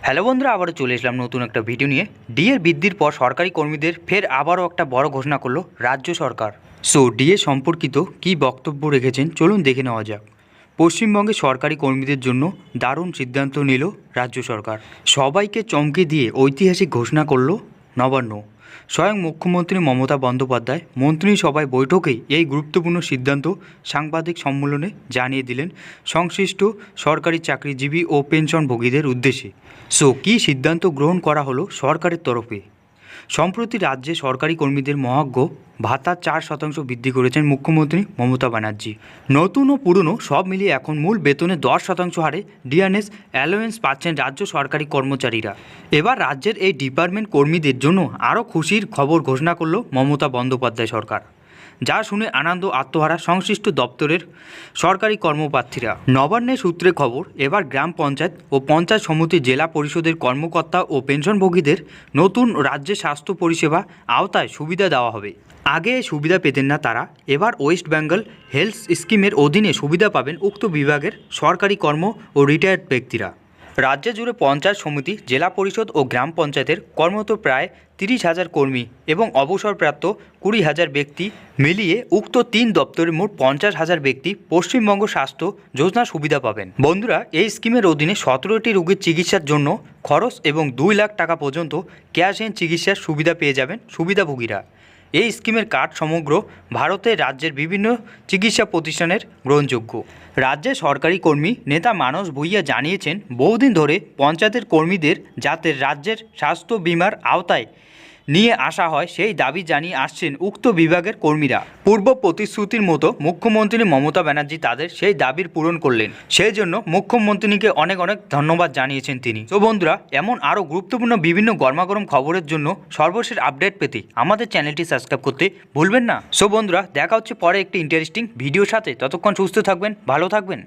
Hello বন্ধুরা, আবারও চলে এসলাম নতুন একটা ভিডিও নিয়ে। ডিএর বৃদ্ধির পর সরকারি কর্মীদের ফের আবারও একটা বড় ঘোষণা করলো রাজ্য সরকার। সো ডিএ সম্পর্কিত কী বক্তব্য রেখেছেন চলুন দেখে নেওয়া যাক। পশ্চিমবঙ্গে সরকারি কর্মীদের জন্য দারুণ সিদ্ধান্ত নিল রাজ্য সরকার। সবাইকে চমকে দিয়ে ঐতিহাসিক ঘোষণা করল নবান্ন। স্বয়ং মুখ্যমন্ত্রী মমতা বন্দ্যোপাধ্যায় মন্ত্রিসভায় বৈঠকেই এই গুরুত্বপূর্ণ সিদ্ধান্ত সাংবাদিক সম্মেলনে জানিয়ে দিলেন সংশ্লিষ্ট সরকারি চাকরিজীবী ও পেনশনভোগীদের উদ্দেশ্যে। সো কী সিদ্ধান্ত গ্রহণ করা হলো সরকারের তরফে? সম্প্রতি রাজ্যে সরকারি কর্মীদের মহার্ঘ ভাতা 4% বৃদ্ধি করেছেন মুখ্যমন্ত্রী মমতা ব্যানার্জি। নতুন ও পুরনো সব মিলিয়ে এখন মূল বেতনে 10% হারে ডিএনএস অ্যালোয়েন্স পাচ্ছেন রাজ্য সরকারি কর্মচারীরা। এবার রাজ্যের এই ডিপার্টমেন্ট কর্মীদের জন্য আরও খুশির খবর ঘোষণা করল মমতা বন্দ্যোপাধ্যায় সরকার, যা শুনে আনন্দ আত্মহারা সংশ্লিষ্ট দপ্তরের সরকারি কর্মপ্রার্থীরা। নবান্নের সূত্রে খবর, এবার গ্রাম পঞ্চায়েত ও পঞ্চায়েত সমিতি জেলা পরিষদের কর্মকর্তা ও পেনশনভোগীদের নতুন রাজ্যের স্বাস্থ্য পরিষেবা আওতায় সুবিধা দেওয়া হবে। আগে সুবিধা পেতেন না তারা, এবার ওয়েস্ট বেঙ্গল হেলথ স্কিমের অধীনে সুবিধা পাবেন উক্ত বিভাগের সরকারি কর্ম ও রিটায়ার্ড ব্যক্তিরা। রাজ্য জুড়ে পঞ্চায়েত সমিতি, জেলা পরিষদ ও গ্রাম পঞ্চায়েতের কর্মরত প্রায় 30,000 কর্মী এবং অবসরপ্রাপ্ত 20,000 ব্যক্তি মিলিয়ে উক্ত 3 দপ্তরের মোট 50,000 ব্যক্তি পশ্চিমবঙ্গ স্বাস্থ্য যোজনার সুবিধা পাবেন। বন্ধুরা, এই স্কিমের অধীনে 17টি রোগীর চিকিৎসার জন্য খরচ এবং 2 লাখ টাকা পর্যন্ত ক্যাশহীন চিকিৎসার সুবিধা পেয়ে যাবেন সুবিধাভোগীরা। এই স্কিমের কার্ড সমগ্র ভারতের রাজ্যের বিভিন্ন চিকিৎসা প্রতিষ্ঠানের গ্রহণযোগ্য। রাজ্যের সরকারি কর্মী নেতা মানস ভূঁইয়া জানিয়েছেন, বহুদিন ধরে পঞ্চায়েতের কর্মীদের যাতে রাজ্যের স্বাস্থ্য বিমার আওতায় নিয়ে আসা হয় সেই দাবি জানিয়ে আসছেন উক্ত বিভাগের কর্মীরা। পূর্ব প্রতিশ্রুতির মতো মুখ্যমন্ত্রী মমতা ব্যানার্জি তাদের সেই দাবির পূরণ করলেন, সেই জন্য মুখ্যমন্ত্রীকে অনেক অনেক ধন্যবাদ জানিয়েছেন তিনি। তো বন্ধুরা, এমন আরও গুরুত্বপূর্ণ বিভিন্ন গরমাগরম খবরের জন্য সর্বশেষ আপডেট পেতে আমাদের চ্যানেলটি সাবস্ক্রাইব করতে ভুলবেন না। সো বন্ধুরা, দেখা হচ্ছে পরে একটি ইন্টারেস্টিং ভিডিওর সাথে। ততক্ষণ সুস্থ থাকবেন, ভালো থাকবেন।